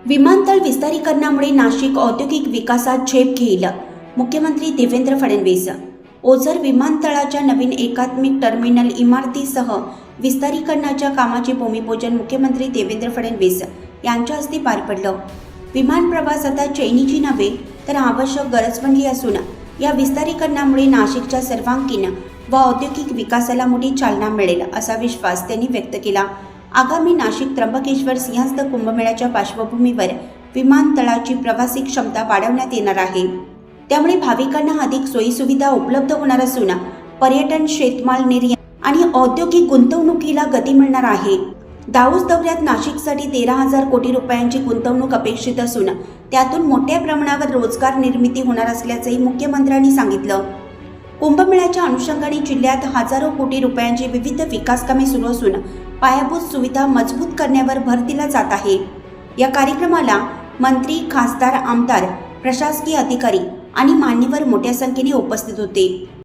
विमानतळ विस्तारीकरणामुळे नाशिक औद्योगिक विकासात झेप घेईल. मुख्यमंत्री देवेंद्र फडणवीस. ओझर विमानतळाच्या नवीन एकात्मिक टर्मिनल इमारतीसह विस्तारीकरणाच्या कामाचे भूमिपूजन मुख्यमंत्री देवेंद्र फडणवीस यांच्या हस्ते पार पडलं. विमान प्रवास आता चैनीची नव्हे तर आवश्यक गरज बनली असून या विस्तारीकरणामुळे नाशिकच्या सर्वांगीण व औद्योगिक विकासाला मोठी चालना मिळेल असा विश्वास त्यांनी व्यक्त केला. आगामी नाशिक त्र्यंबकेश्वर सिंहस्थ कुंभमेळ्याच्या पार्श्वभूमीवर विमानतळाची प्रवासी क्षमता वाढवण्यात येणार आहे. त्यामुळे भाविकांना अधिक सोयीसुविधा उपलब्ध होणार असून पर्यटन, शेतमाल निर्यात आणि औद्योगिक गुंतवणुकीला गती मिळणार आहे. दाऊस दौऱ्यात नाशिकसाठी 13,000 कोटी रुपयांची गुंतवणूक अपेक्षित असून त्यातून मोठ्या प्रमाणावर रोजगार निर्मिती होणार असल्याचंही मुख्यमंत्र्यांनी सांगितलं. कुंभमेळ्याच्या अनुषंगाने जिल्ह्यात हजारो कोटी रुपयांची विविध विकासकामे सुरू असून पायाभूत सुविधा मजबूत करण्यावर भर दिला जात आहे. या कार्यक्रमाला मंत्री, खासदार, आमदार, प्रशासकीय अधिकारी आणि मान्यवर मोठ्या संख्येने उपस्थित होते.